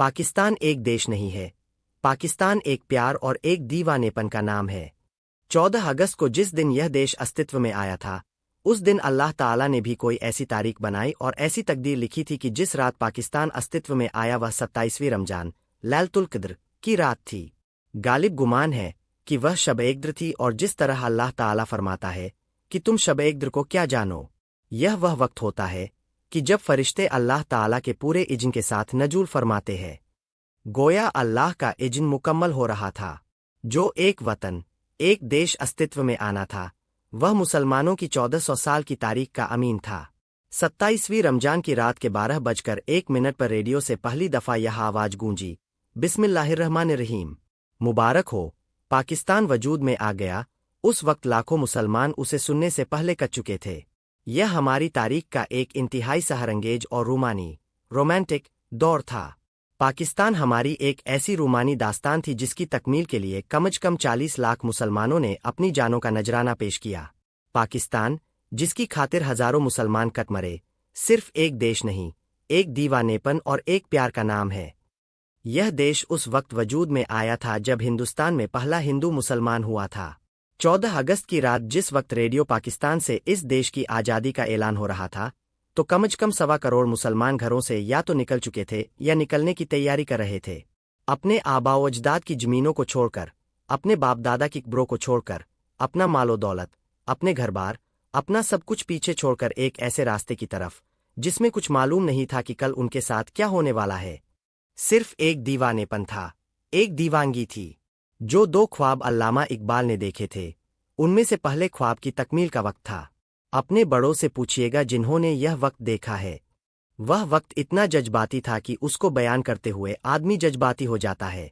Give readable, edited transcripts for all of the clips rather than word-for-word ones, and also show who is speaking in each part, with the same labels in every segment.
Speaker 1: پاکستان ایک دیش نہیں ہے، پاکستان ایک پیار اور ایک دیوانے پن کا نام ہے۔ 14 اگست کو جس دن یہ دیش استتو میں آیا تھا، اس دن اللہ تعالیٰ نے بھی کوئی ایسی تاریخ بنائی اور ایسی تقدیر لکھی تھی کہ جس رات پاکستان استتو میں آیا وہ 27ویں رمضان لیلۃ القدر کی رات تھی۔ غالب گمان ہے کہ وہ شب قدر تھی، اور جس طرح اللہ تعالیٰ فرماتا ہے کہ تم شب قدر کو کیا جانو، یہ وہ وقت ہوتا ہے کہ جب فرشتے اللہ تعالیٰ کے پورے اذن کے ساتھ نزول فرماتے ہیں۔ گویا اللہ کا اذن مکمل ہو رہا تھا۔ جو ایک وطن، ایک دیش استتو میں آنا تھا، وہ مسلمانوں کی 1400 سال کی تاریخ کا امین تھا۔ 27ویں رمضان کی رات کے 12:01 پر ریڈیو سے پہلی دفعہ یہ آواز گونجی، بسم اللہ الرحمن الرحیم، مبارک ہو، پاکستان وجود میں آ گیا۔ اس وقت لاکھوں مسلمان اسے سننے سے پہلے کر چکے تھے۔ یہ ہماری تاریخ کا ایک انتہائی سحرانگیز اور رومانٹک دور تھا۔ پاکستان ہماری ایک ایسی رومانی داستان تھی جس کی تکمیل کے لیے کم از کم 40 لاکھ مسلمانوں نے اپنی جانوں کا نذرانہ پیش کیا۔ پاکستان، جس کی خاطر ہزاروں مسلمان کٹ مرے، صرف ایک دیش نہیں، ایک دیوانے پن اور ایک پیار کا نام ہے۔ یہ دیش اس وقت وجود میں آیا تھا جب ہندوستان میں پہلا ہندو مسلمان ہوا تھا۔ 14 اگست کی رات جس وقت ریڈیو پاکستان سے اس دیش کی آزادی کا اعلان ہو رہا تھا، تو کم از کم 1.25 کروڑ مسلمان گھروں سے یا تو نکل چکے تھے یا نکلنے کی تیاری کر رہے تھے۔ اپنے آباء و اجداد کی زمینوں کو چھوڑ کر، اپنے باپ دادا کی قبروں کو چھوڑ کر، اپنا مال و دولت، اپنے گھر بار، اپنا سب کچھ پیچھے چھوڑ کر ایک ایسے راستے کی طرف جس میں کچھ معلوم نہیں تھا کہ کل ان کے ساتھ کیا ہونے والا ہے۔ صرف ایک دیوانے پن تھا، ایک دیوانگی تھی۔ جو 2 خواب علامہ اقبال نے دیکھے تھے، ان میں سے پہلے خواب کی تکمیل کا وقت تھا۔ اپنے بڑوں سے پوچھیے گا جنہوں نے یہ وقت دیکھا ہے۔ وہ وقت اتنا جذباتی تھا کہ اس کو بیان کرتے ہوئے آدمی جذباتی ہو جاتا ہے۔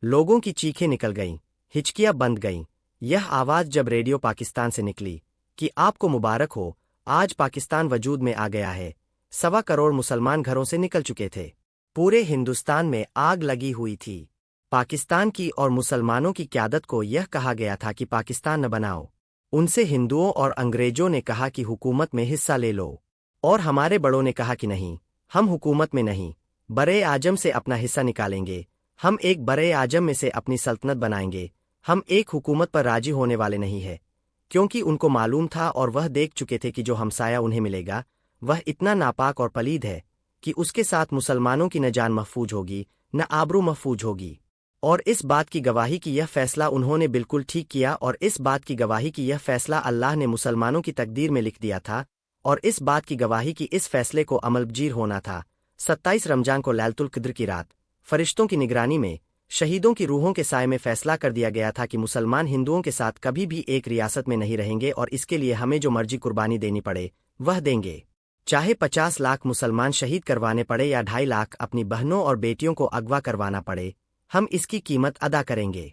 Speaker 1: لوگوں کی چیخیں نکل گئیں، ہچکیاں بند گئیں۔ یہ آواز جب ریڈیو پاکستان سے نکلی کہ آپ کو مبارک ہو، آج پاکستان وجود میں آ گیا ہے، 1.25 کروڑ مسلمان گھروں سے نکل چکے تھے۔ پورے ہندوستان میں آگ لگی ہوئی تھی۔ پاکستان کی اور مسلمانوں کی قیادت کو یہ کہا گیا تھا کہ پاکستان نہ بناؤ۔ ان سے ہندوؤں اور انگریزوں نے کہا کہ حکومت میں حصہ لے لو، اور ہمارے بڑوں نے کہا کہ نہیں، ہم حکومت میں نہیں، برے اعظم سے اپنا حصہ نکالیں گے، ہم ایک برے اعظم میں سے اپنی سلطنت بنائیں گے، ہم ایک حکومت پر راضی ہونے والے نہیں ہے، کیونکہ ان کو معلوم تھا اور وہ دیکھ چکے تھے کہ جو ہمسایہ انہیں ملے گا وہ اتنا ناپاک اور پلید ہے کہ اس کے ساتھ مسلمانوں کی نہ جان محفوظ ہوگی نہ آبرو محفوظ ہوگی۔ اور اس بات کی گواہی کی یہ فیصلہ انہوں نے بالکل ٹھیک کیا، اور اس بات کی گواہی کی یہ فیصلہ اللہ نے مسلمانوں کی تقدیر میں لکھ دیا تھا، اور اس بات کی گواہی کی اس فیصلے کو عمل پذیر ہونا تھا۔ 27 رمضان کو لیلۃ القدر کی رات فرشتوں کی نگرانی میں شہیدوں کی روحوں کے سائے میں فیصلہ کر دیا گیا تھا کہ مسلمان ہندوؤں کے ساتھ کبھی بھی ایک ریاست میں نہیں رہیں گے، اور اس کے لیے ہمیں جو مرضی قربانی دینی پڑے وہ دیں گے، چاہے 50 لاکھ مسلمان شہید کروانے پڑے یا 2.5 لاکھ اپنی بہنوں اور بیٹیوں کو اغوا کروانا پڑے، ہم اس کی قیمت ادا کریں گے۔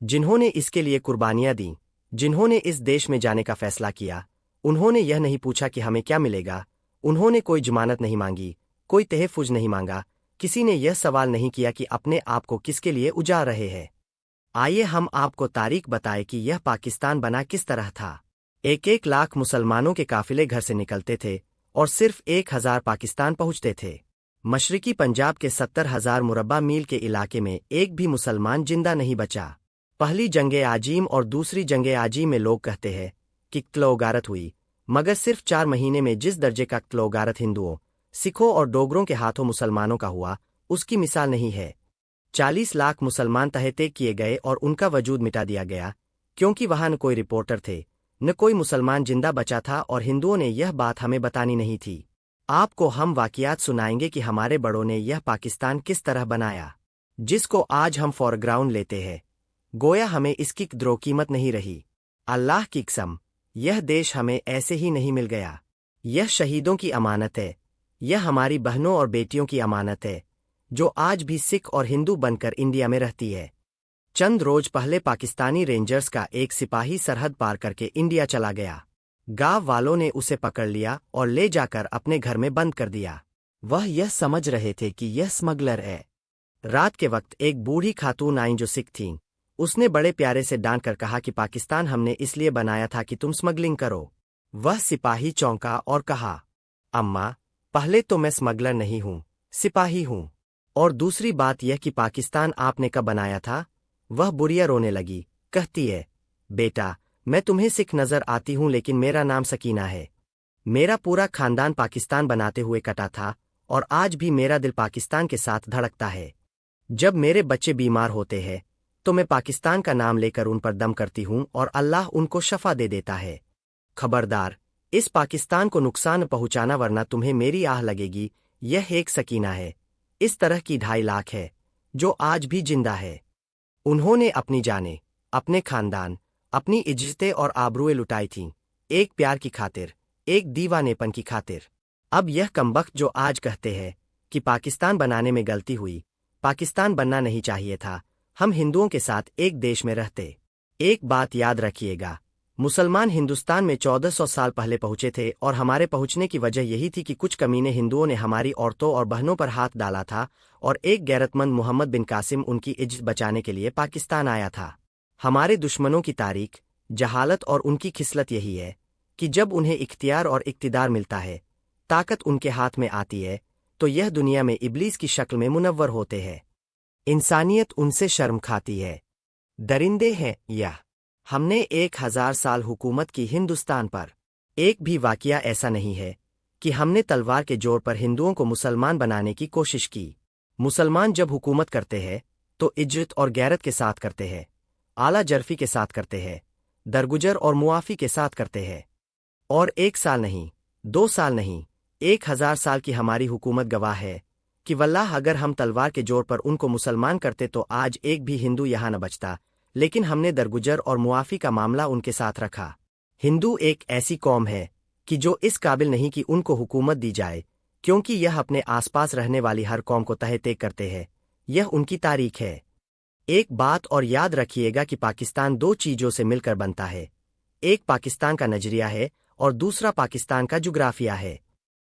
Speaker 1: جنہوں نے اس کے لیے قربانیاں دیں، جنہوں نے اس دیش میں جانے کا فیصلہ کیا، انہوں نے یہ نہیں پوچھا کہ ہمیں کیا ملے گا، انہوں نے کوئی ضمانت نہیں مانگی، کوئی تحفظ نہیں مانگا، کسی نے یہ سوال نہیں کیا کہ اپنے آپ کو کس کے لیے اجاڑ رہے ہیں۔ آئیے ہم آپ کو تاریخ بتائے کہ یہ پاکستان بنا کس طرح تھا۔ 1 لاکھ مسلمانوں کے قافلے گھر سے نکلتے تھے اور صرف 1000 پاکستان پہنچتے تھے۔ مشرقی پنجاب کے 70,000 مربع میل کے علاقے میں ایک بھی مسلمان زندہ نہیں بچا۔ پہلی جنگ عظیم اور دوسری جنگ عظیم میں لوگ کہتے ہیں کہ قتل و غارت ہوئی، مگر صرف 4 مہینے میں جس درجے کا قتل و غارت ہندوؤں، سکھوں اور ڈوگروں کے ہاتھوں مسلمانوں کا ہوا، اس کی مثال نہیں ہے۔ 40 لاکھ مسلمان تہتے کیے گئے اور ان کا وجود مٹا دیا گیا، کیونکہ وہاں نہ کوئی رپورٹر تھے، نہ کوئی مسلمان زندہ بچا تھا، اور ہندوؤں نے یہ بات ہمیں بتانی نہیں تھی۔ آپ کو ہم واقعات سنائیں گے کہ ہمارے بڑوں نے یہ پاکستان کس طرح بنایا، جس کو آج ہم فور گراؤنڈ لیتے ہیں۔ گویا ہمیں اس کی قدر و قیمت نہیں رہی۔ اللہ کی قسم، یہ دیش ہمیں ایسے ہی نہیں مل گیا۔ یہ شہیدوں کی امانت ہے، یہ ہماری بہنوں اور بیٹیوں کی امانت ہے، جو آج بھی سکھ اور ہندو بن کر انڈیا میں رہتی ہے۔ چند روز پہلے پاکستانی رینجرز کا ایک سپاہی سرحد پار کر کے انڈیا چلا گیا۔ گاؤں والوں نے اسے پکڑ لیا اور لے جا کر اپنے گھر میں بند کر دیا۔ وہ یہ سمجھ رہے تھے کہ یہ اسمگلر ہے۔ رات کے وقت ایک بوڑھی خاتون آئیں جو سکھ تھیں، اس نے بڑے پیارے سے ڈانٹ کر کہا کہ پاکستان ہم نے اس لیے بنایا تھا کہ تم اسمگلنگ کرو۔ وہ سپاہی چونکا اور کہا، اماں، پہلے تو میں اسمگلر نہیں ہوں، سپاہی ہوں۔ اور دوسری بات یہ کہ پاکستان آپ نے کب بنایا تھا؟ وہ بڑھیا رونے لگی، کہتی ہے بیٹا میں تمہیں سکھ نظر آتی ہوں لیکن میرا نام سکینہ ہے۔ میرا پورا خاندان پاکستان بناتے ہوئے کٹا تھا اور آج بھی میرا دل پاکستان کے ساتھ دھڑکتا ہے۔ جب میرے بچے بیمار ہوتے ہیں تو میں پاکستان کا نام لے کر ان پر دم کرتی ہوں اور اللہ ان کو شفا دے دیتا ہے۔ خبردار، اس پاکستان کو نقصان پہنچانا ورنہ تمہیں میری آہ لگے گی۔ یہ ایک سکینہ ہے، اس طرح کی 2.5 لاکھ ہے جو آج بھی زندہ ہے۔ انہوں نے اپنی جانیں، اپنے خاندان، اپنی عزتیں اور آبروئیں لٹائی تھیں، ایک پیار کی خاطر، ایک دیوانے پن کی خاطر۔ اب یہ کمبخت جو آج کہتے ہیں کہ پاکستان بنانے میں غلطی ہوئی، پاکستان بننا نہیں چاہیے تھا، ہم ہندوؤں کے ساتھ ایک دیش میں رہتے۔ ایک بات یاد رکھیے گا، مسلمان ہندوستان میں 1400 سال پہلے پہنچے تھے اور ہمارے پہنچنے کی وجہ یہی تھی کہ کچھ کمینے ہندوؤں نے ہماری عورتوں اور بہنوں پر ہاتھ ڈالا تھا اور ایک غیرت مند محمد بن قاسم ان کی عزت بچانے کے لیے پاکستان آیا تھا۔ ہمارے دشمنوں کی تاریخ، جہالت اور ان کی خصلت یہی ہے کہ جب انہیں اختیار اور اقتدار ملتا ہے، طاقت ان کے ہاتھ میں آتی ہے تو یہ دنیا میں ابلیس کی شکل میں منور ہوتے ہیں۔ انسانیت ان سے شرم کھاتی ہے، درندے ہیں یا ہم نے 1000 سال حکومت کی ہندوستان پر۔ ایک بھی واقعہ ایسا نہیں ہے کہ ہم نے تلوار کے زور پر ہندوؤں کو مسلمان بنانے کی کوشش کی۔ مسلمان جب حکومت کرتے ہیں تو عزت اور غیرت کے ساتھ کرتے ہیں، اعلیٰ جرفی کے ساتھ کرتے ہیں، درگزر اور معافی کے ساتھ کرتے ہیں۔ اور 1 سال نہیں، 2 سال نہیں، 1000 سال کی ہماری حکومت گواہ ہے کہ واللہ اگر ہم تلوار کے زور پر ان کو مسلمان کرتے تو آج ایک بھی ہندو یہاں نہ بچتا، لیکن ہم نے درگزر اور معافی کا معاملہ ان کے ساتھ رکھا۔ ہندو ایک ایسی قوم ہے کہ جو اس قابل نہیں کہ ان کو حکومت دی جائے، کیونکہ یہ اپنے آس پاس رہنے والی ہر قوم کو تہہ تیگ کرتے ہیں، یہ ان کی تاریخ ہے۔ ایک بات اور یاد رکھیے گا کہ پاکستان 2 چیزوں سے مل کر بنتا ہے، ایک پاکستان کا نظریہ ہے اور دوسرا پاکستان کا جغرافیہ ہے۔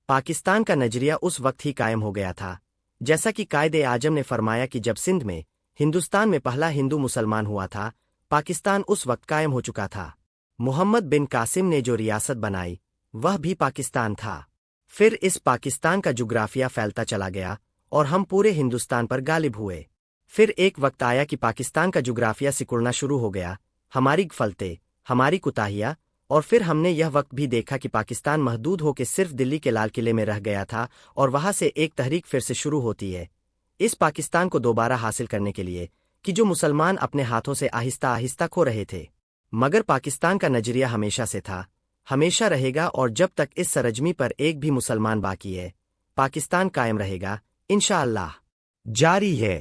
Speaker 1: پاکستان کا نظریہ اس وقت ہی قائم ہو گیا تھا جیسا کہ قائد اعظم نے فرمایا کہ جب سندھ میں، ہندوستان میں پہلا ہندو مسلمان ہوا تھا، پاکستان اس وقت قائم ہو چکا تھا۔ محمد بن قاسم نے جو ریاست بنائی وہ بھی پاکستان تھا۔ پھر اس پاکستان کا جغرافیہ پھیلتا چلا گیا اور ہم پورے ہندوستان پر غالب ہوئے۔ پھر ایک وقت آیا کہ پاکستان کا جغرافیہ سکڑنا شروع ہو گیا، ہماری غفلتیں، ہماری کوتاہیاں، اور پھر ہم نے یہ وقت بھی دیکھا کہ پاکستان محدود ہو کے صرف دلی کے لال قلعے میں رہ گیا تھا اور وہاں سے ایک تحریک پھر سے شروع ہوتی ہے اس پاکستان کو دوبارہ حاصل کرنے کے لیے کہ جو مسلمان اپنے ہاتھوں سے آہستہ آہستہ کھو رہے تھے۔ مگر پاکستان کا نظریہ ہمیشہ سے تھا، ہمیشہ رہے گا، اور جب تک اس سرزمین پر ایک بھی مسلمان باقی ہے، پاکستان قائم رہے گا، انشاءاللہ۔ جاری ہے۔